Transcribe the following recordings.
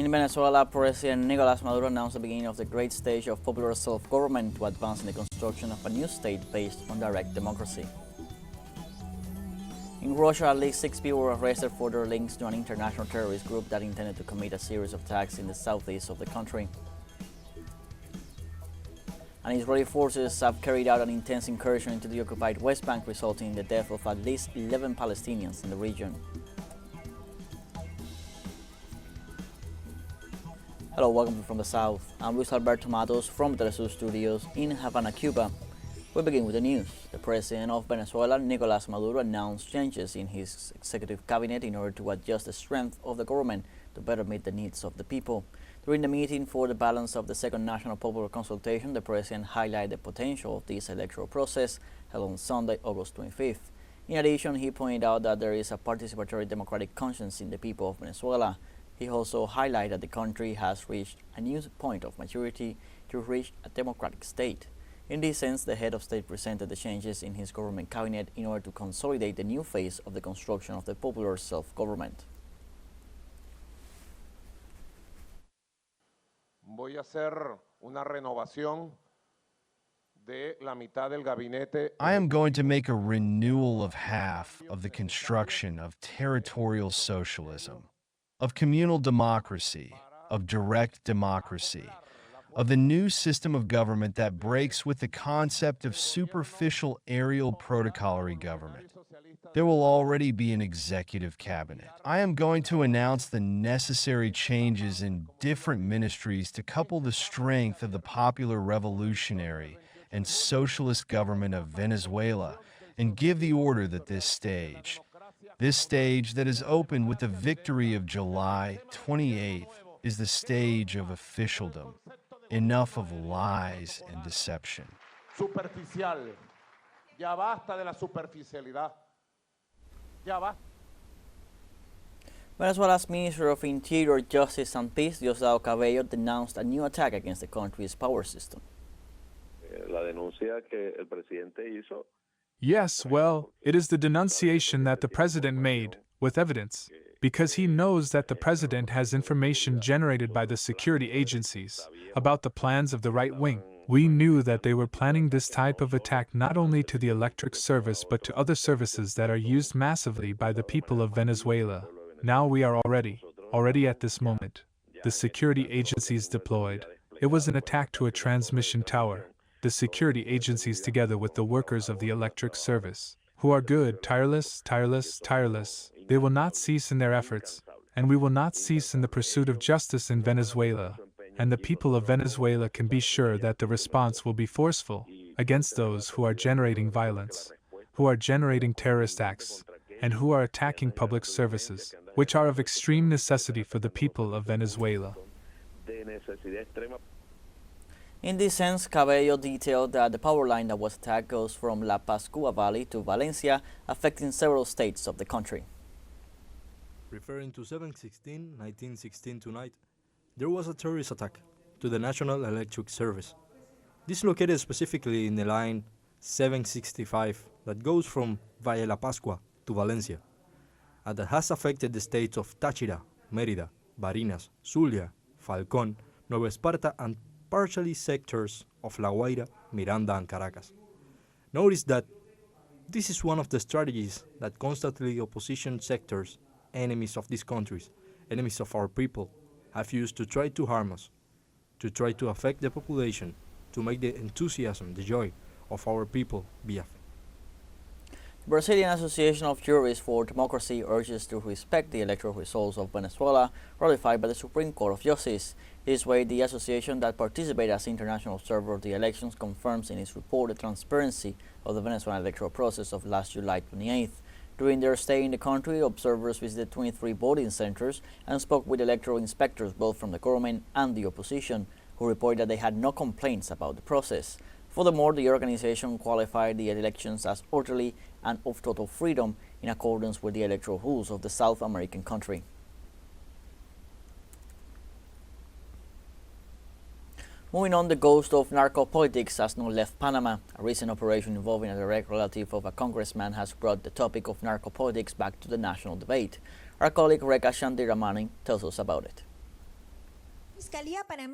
In Venezuela, President Nicolas Maduro announced the beginning of the great stage of popular self-government to advance in the construction of a new state based on direct democracy. In Russia, at least 6 people were arrested for their links to an international terrorist group that intended to commit a series of attacks in the southeast of the country. And Israeli forces have carried out an intense incursion into the occupied West Bank, resulting in the death of at least 11 Palestinians in the region. Hello, welcome from the South. I'm Luis Alberto Matos from teleSUR Studios in Havana, Cuba. We begin with the news. The president of Venezuela, Nicolas Maduro, announced changes in his executive cabinet in order to adjust the strength of the government to better meet the needs of the people. During the meeting for the balance of the second national popular consultation, the president highlighted the potential of this electoral process held on Sunday, August 25th. In addition, he pointed out that there is a participatory democratic conscience in the people of Venezuela. He also highlighted that the country has reached a new point of maturity to reach a democratic state. In this sense, the head of state presented the changes in his government cabinet in order to consolidate the new phase of the construction of the popular self-government. Voy a hacer una renovación de la mitad del gabinete. I am going to make a renewal of half of the construction of territorial socialism, of communal democracy, of direct democracy, of the new system of government that breaks with the concept of superficial aerial protocolary government. There will already be an executive cabinet. I am going to announce the necessary changes in different ministries to couple the strength of the popular revolutionary and socialist government of Venezuela and give the order that this stage that is opened with the victory of July 28th, is the stage of officialdom. Enough of lies and deception. Superficial. Ya basta de la superficialidad. Ya basta. Venezuela's Minister of Interior, Justice and Peace, Diosdado Cabello, denounced a new attack against the country's power system. La denuncia que el presidente hizo. Yes, well, it is the denunciation that the president made, with evidence, because he knows that the president has information generated by the security agencies about the plans of the right wing. We knew that they were planning this type of attack not only to the electric service but to other services that are used massively by the people of Venezuela. Now we are already at this moment, the security agencies deployed. It was an attack to a transmission tower. The security agencies together with the workers of the electric service, who are good, tireless. They will not cease in their efforts, and we will not cease in the pursuit of justice in Venezuela. And the people of Venezuela can be sure that the response will be forceful against those who are generating violence, who are generating terrorist acts, and who are attacking public services, which are of extreme necessity for the people of Venezuela. In this sense, Cabello detailed that the power line that was attacked goes from La Pascua Valley to Valencia, affecting several states of the country. Referring to 7/16/1916 tonight, there was a terrorist attack to the National Electric Service. This located specifically in the line 765 that goes from Valle La Pascua to Valencia, and that has affected the states of Táchira, Mérida, Barinas, Zulia, Falcón, Nueva Esparta, and partially sectors of La Guaira, Miranda, and Caracas. Notice that this is one of the strategies that constantly opposition sectors, enemies of these countries, enemies of our people, have used to try to harm us, to try to affect the population, to make the enthusiasm, the joy of our people be affected. The Brazilian Association of Jurists for Democracy urges to respect the electoral results of Venezuela ratified by the Supreme Court of Justice. This way, the association that participated as international observer of the elections confirms in its report the transparency of the Venezuelan electoral process of last July 28th. During their stay in the country, observers visited 23 voting centers and spoke with electoral inspectors both from the government and the opposition, who reported that they had no complaints about the process. Furthermore, the organization qualified the elections as orderly and of total freedom in accordance with the electoral rules of the South American country. Moving on, the ghost of narco-politics has not left Panama. A recent operation involving a direct relative of a congressman has brought the topic of narco-politics back to the national debate. Our colleague Rekha Shantiramani tells us about it.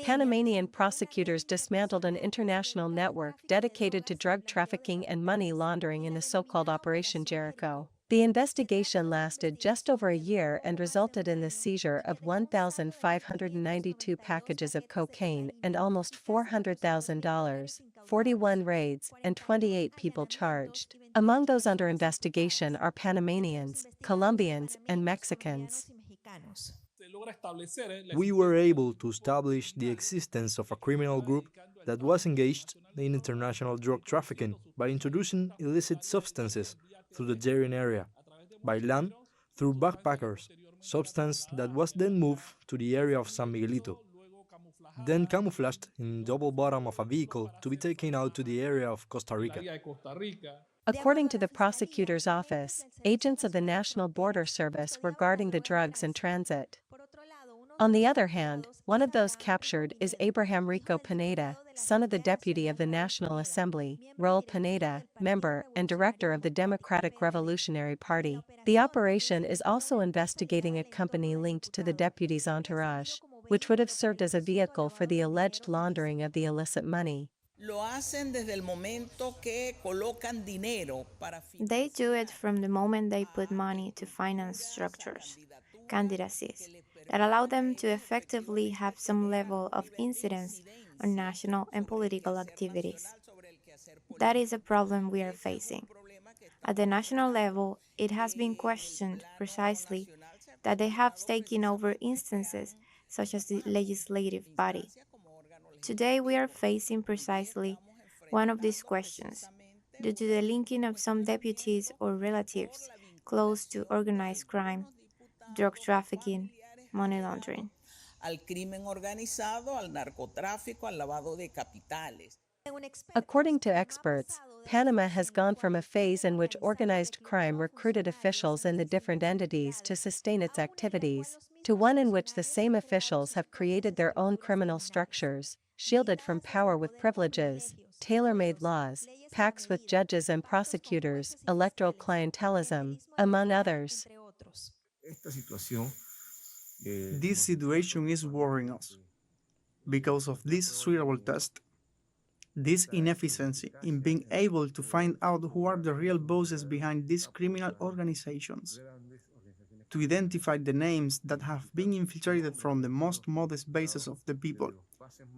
Panamanian prosecutors dismantled an international network dedicated to drug trafficking and money laundering in the so-called Operation Jericho. The investigation lasted just over a year and resulted in the seizure of 1,592 packages of cocaine and almost $400,000, 41 raids, and 28 people charged. Among those under investigation are Panamanians, Colombians, and Mexicans. We were able to establish the existence of a criminal group that was engaged in international drug trafficking by introducing illicit substances through the Darien area, by land through backpackers, substance that was then moved to the area of San Miguelito, then camouflaged in double bottom of a vehicle to be taken out to the area of Costa Rica. According to the prosecutor's office, agents of the National Border Service were guarding the drugs in transit. On the other hand, one of those captured is Abraham Rico Pineda, son of the deputy of the National Assembly, Raul Pineda, member and director of the Democratic Revolutionary Party. The operation is also investigating a company linked to the deputy's entourage, which would have served as a vehicle for the alleged laundering of the illicit money. They do it from the moment they put money to finance structures, candidacies, that allow them to effectively have some level of incidence on national and political activities. That is a problem we are facing. At the national level, it has been questioned precisely that they have taken over instances such as the legislative body. Today we are facing precisely one of these questions, due to the linking of some deputies or relatives close to organized crime, drug trafficking, money laundering. According to experts, Panama has gone from a phase in which organized crime recruited officials in the different entities to sustain its activities, to one in which the same officials have created their own criminal structures, shielded from power with privileges, tailor-made laws, pacts with judges and prosecutors, electoral clientelism, among others. This situation is worrying us. Because of this suitable test, this inefficiency in being able to find out who are the real bosses behind these criminal organizations, to identify the names that have been infiltrated from the most modest bases of the people,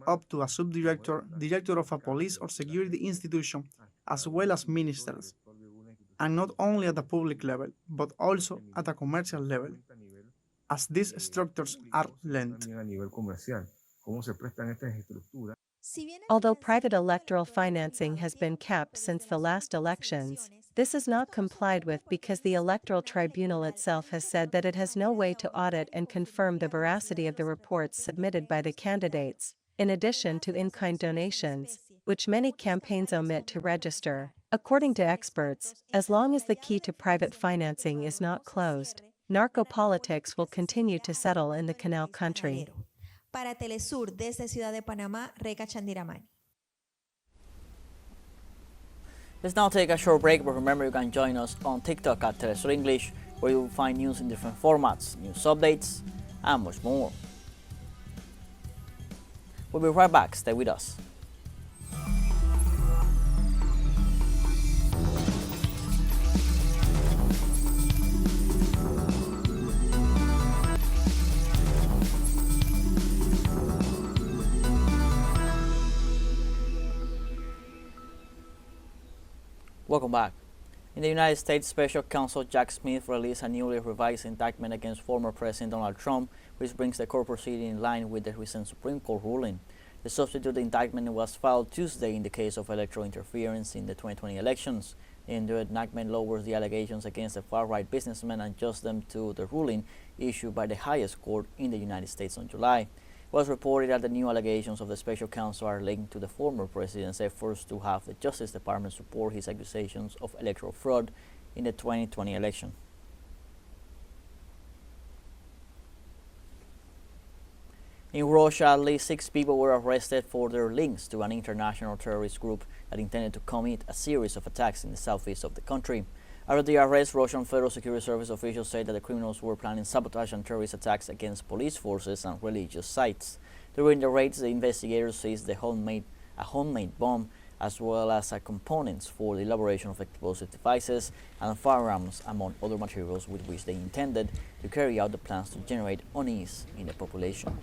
up to a subdirector, director of a police or security institution, as well as ministers, and not only at the public level, but also at a commercial level, as these structures are linked. Although private electoral financing has been capped since the last elections, this is not complied with because the Electoral Tribunal itself has said that it has no way to audit and confirm the veracity of the reports submitted by the candidates, in addition to in-kind donations, which many campaigns omit to register. According to experts, as long as the key to private financing is not closed, narco-politics will continue to settle in the Canal Country. Para teleSUR, desde Ciudad de Panamá, Reca Chandiramani. Let's now take a short break, but remember you can join us on TikTok at teleSUR English, where you'll find news in different formats, news updates, and much more. We'll be right back. Stay with us. Welcome back. In the United States, Special Counsel Jack Smith released a newly revised indictment against former President Donald Trump, which brings the court proceeding in line with the recent Supreme Court ruling. The substitute indictment was filed Tuesday in the case of electoral interference in the 2020 elections. The indictment lowers the allegations against the far-right businessman and adjusts them to the ruling issued by the highest court in the United States on July. It was reported that the new allegations of the special counsel are linked to the former president's efforts to have the Justice Department support his accusations of electoral fraud in the 2020 election. In Russia, at least 6 people were arrested for their links to an international terrorist group that intended to commit a series of attacks in the southeast of the country. After the arrest, Russian Federal Security Service officials said that the criminals were planning sabotage and terrorist attacks against police forces and religious sites. During the raids, the investigators seized a homemade bomb as well as components for the elaboration of explosive devices and firearms, among other materials with which they intended to carry out the plans to generate unease in the population.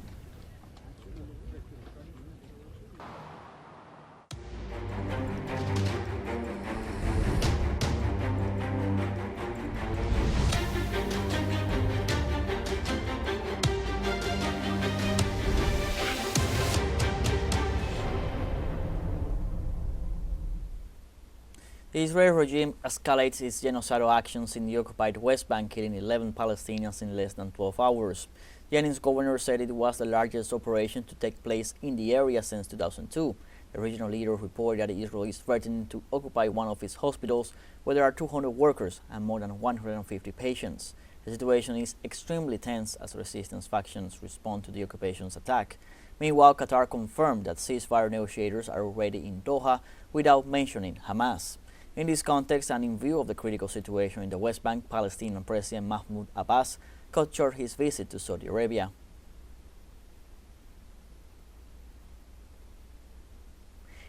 The Israeli regime escalates its genocidal actions in the occupied West Bank, killing 11 Palestinians in less than 12 hours. Jenin's governor said it was the largest operation to take place in the area since 2002. The regional leader reported that Israel is threatening to occupy one of its hospitals where there are 200 workers and more than 150 patients. The situation is extremely tense as resistance factions respond to the occupation's attack. Meanwhile, Qatar confirmed that ceasefire negotiators are already in Doha without mentioning Hamas. In this context, and in view of the critical situation in the West Bank, Palestinian President Mahmoud Abbas cut short his visit to Saudi Arabia.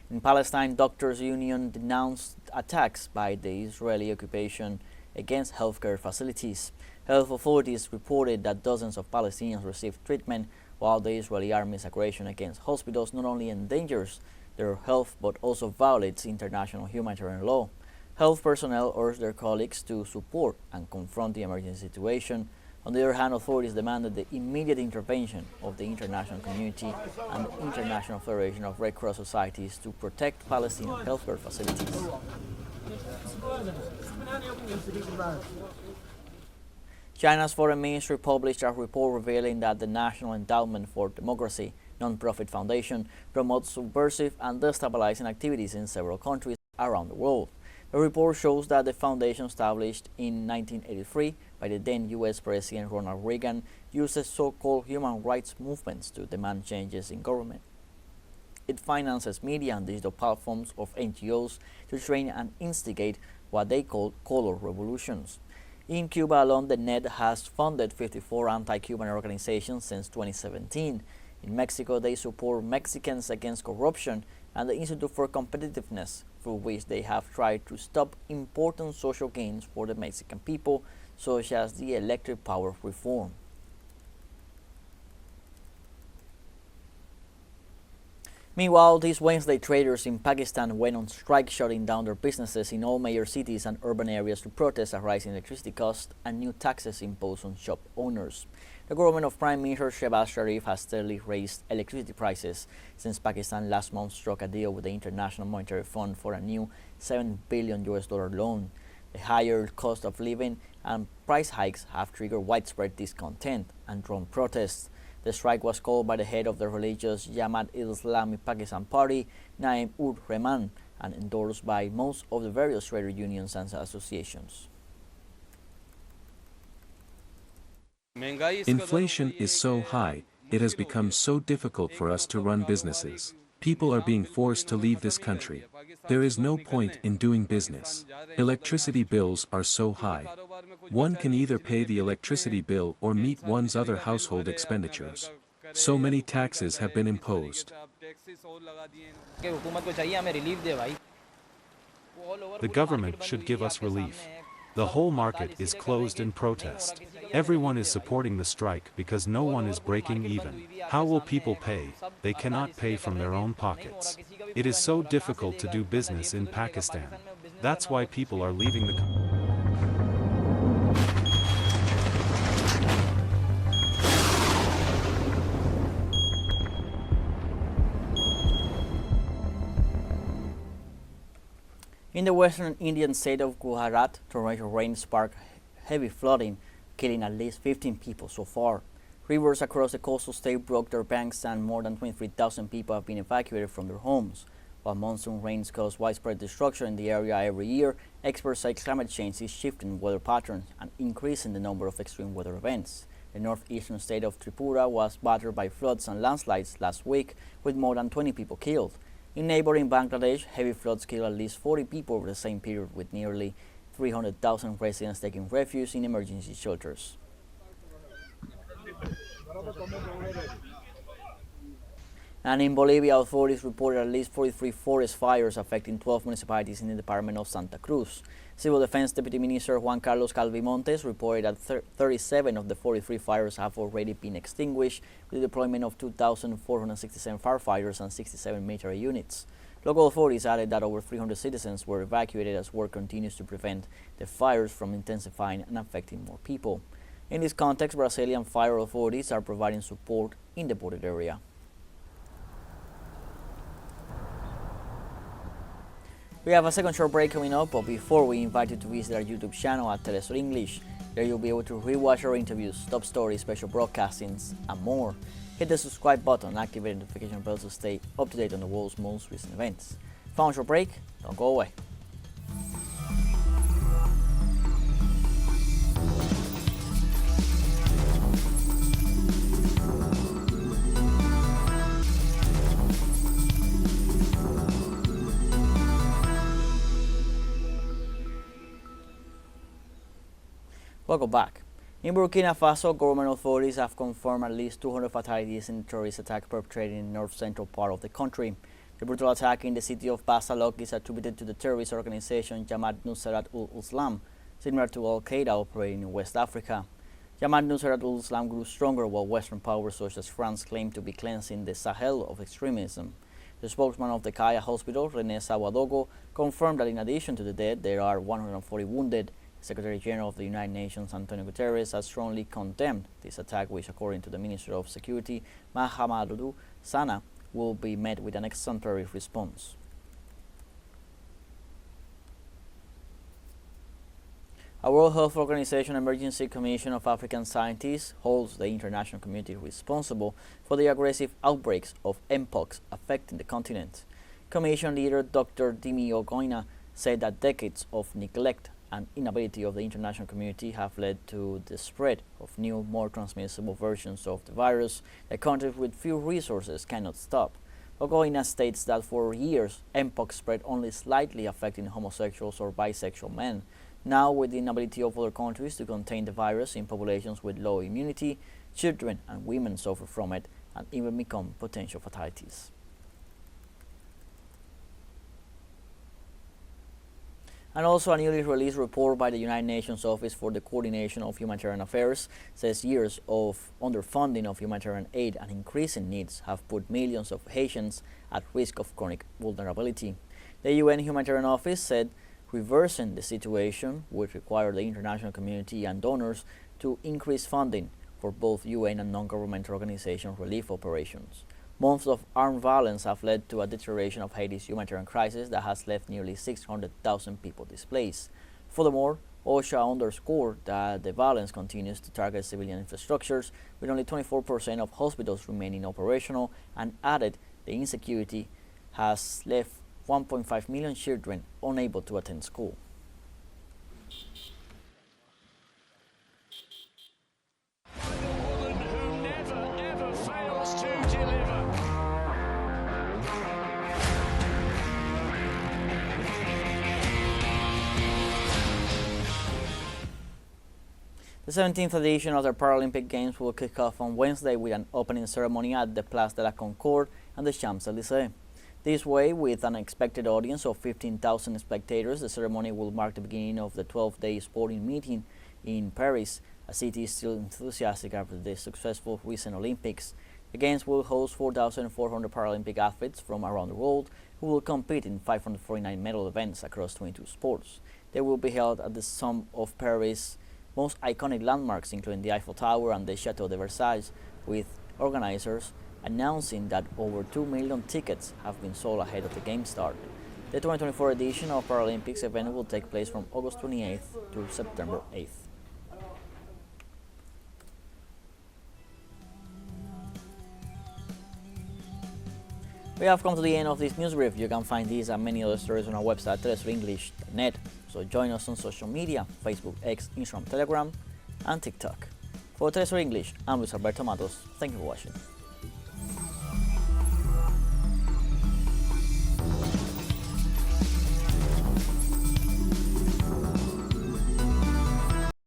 In Palestine, Doctors' Union denounced attacks by the Israeli occupation against healthcare facilities. Health authorities reported that dozens of Palestinians received treatment, while the Israeli army's aggression against hospitals not only endangers their health but also violates international humanitarian law. Health personnel urged their colleagues to support and confront the emergency situation. On the other hand, authorities demanded the immediate intervention of the international community and the International Federation of Red Cross Societies to protect Palestinian healthcare facilities. China's foreign ministry published a report revealing that the National Endowment for Democracy nonprofit foundation promotes subversive and destabilizing activities in several countries around the world. The report shows that the foundation, established in 1983 by the then U.S. President Ronald Reagan, uses so-called human rights movements to demand changes in government. It finances media and digital platforms of NGOs to train and instigate what they call color revolutions. In Cuba alone, the net has funded 54 anti-Cuban organizations since 2017. In Mexico, they support Mexicans Against Corruption and the Institute for Competitiveness, through which they have tried to stop important social gains for the Mexican people, such as the electric power reform. Meanwhile, these Wednesday traders in Pakistan went on strike, shutting down their businesses in all major cities and urban areas to protest a rise in electricity costs and new taxes imposed on shop owners. The government of Prime Minister Shehbaz Sharif has steadily raised electricity prices since Pakistan last month struck a deal with the International Monetary Fund for a new $7 billion loan. The higher cost of living and price hikes have triggered widespread discontent and drawn protests. The strike was called by the head of the religious Jamaat-e-Islami Pakistan Party, Naeem-ur-Rehman, and endorsed by most of the various trader unions and associations. Inflation is so high, it has become so difficult for us to run businesses. People are being forced to leave this country. There is no point in doing business. Electricity bills are so high. One can either pay the electricity bill or meet one's other household expenditures. So many taxes have been imposed. The government should give us relief. The whole market is closed in protest. Everyone is supporting the strike because no one is breaking even. How will people pay? They cannot pay from their own pockets. It is so difficult to do business in Pakistan. That's why people are leaving the country. In the western Indian state of Gujarat, torrential rain sparked heavy flooding, killing at least 15 people so far. Rivers across the coastal state broke their banks and more than 23,000 people have been evacuated from their homes. While monsoon rains cause widespread destruction in the area every year, experts say climate change is shifting weather patterns and increasing the number of extreme weather events. The northeastern state of Tripura was battered by floods and landslides last week, with more than 20 people killed. In neighboring Bangladesh, heavy floods killed at least 40 people over the same period, with nearly 300,000 residents taking refuge in emergency shelters. And in Bolivia, authorities reported at least 43 forest fires affecting 12 municipalities in the department of Santa Cruz. Civil Defense Deputy Minister Juan Carlos Calvimontes reported that 37 of the 43 fires have already been extinguished with the deployment of 2,467 firefighters and 67 military units. Local authorities added that over 300 citizens were evacuated as work continues to prevent the fires from intensifying and affecting more people. In this context, Brazilian fire authorities are providing support in the border area. We have a second short break coming up, but before we invite you to visit our YouTube channel at teleSUR English. There you'll be able to rewatch our interviews, top stories, special broadcastings, and more. Hit the subscribe button and activate the notification bell to stay up to date on the world's most recent events. Found short break, don't go away. Welcome back. In Burkina Faso, government authorities have confirmed at least 200 fatalities in the terrorist attack perpetrated in the north-central part of the country. The brutal attack in the city of Basalok is attributed to the terrorist organization Jamaat Nusrat ul-Islam, similar to Al-Qaeda operating in West Africa. Jamaat Nusrat ul-Islam grew stronger while Western powers such as France claimed to be cleansing the Sahel of extremism. The spokesman of the Kaya Hospital, René Sawadogo, confirmed that in addition to the dead, there are 140 wounded. Secretary General of the United Nations, Antonio Guterres, has strongly condemned this attack, which, according to the Minister of Security, Mahamadou Sana, will be met with an exemplary response. A World Health Organization Emergency Commission of African Scientists holds the international community responsible for the aggressive outbreaks of Mpox affecting the continent. Commission leader Dr. Dimi Ogoina said that decades of neglect and inability of the international community have led to the spread of new, more transmissible versions of the virus that countries with few resources cannot stop. Ogoina states that for years, Mpox spread only slightly, affecting homosexuals or bisexual men. Now, with the inability of other countries to contain the virus in populations with low immunity, children and women suffer from it and even become potential fatalities. And also, a newly released report by the United Nations Office for the Coordination of Humanitarian Affairs says years of underfunding of humanitarian aid and increasing needs have put millions of Haitians at risk of chronic vulnerability. The UN Humanitarian Office said reversing the situation would require the international community and donors to increase funding for both UN and non-governmental organization relief operations. Months of armed violence have led to a deterioration of Haiti's humanitarian crisis that has left nearly 600,000 people displaced. Furthermore, OSHA underscored that the violence continues to target civilian infrastructures, with only 24% of hospitals remaining operational, and added the insecurity has left 1.5 million children unable to attend school. The 17th edition of the Paralympic Games will kick off on Wednesday with an opening ceremony at the Place de la Concorde and the Champs-Élysées. This way, with an expected audience of 15,000 spectators, the ceremony will mark the beginning of the 12-day sporting meeting in Paris. A city is still enthusiastic after the successful recent Olympics. The Games will host 4,400 Paralympic athletes from around the world who will compete in 549 medal events across 22 sports. They will be held at the some of Paris' most iconic landmarks, including the Eiffel Tower and the Chateau de Versailles, with organizers announcing that over 2 million tickets have been sold ahead of the game start. The 2024 edition of Paralympics event will take place from August 28th to September 8th. We have come to the end of this news brief. You can find these and many other stories on our website, telesurenglish.net. So join us on social media, Facebook, X, Instagram, Telegram, and TikTok. For teleSUR English, I'm Luis Alberto Matos. Thank you for watching.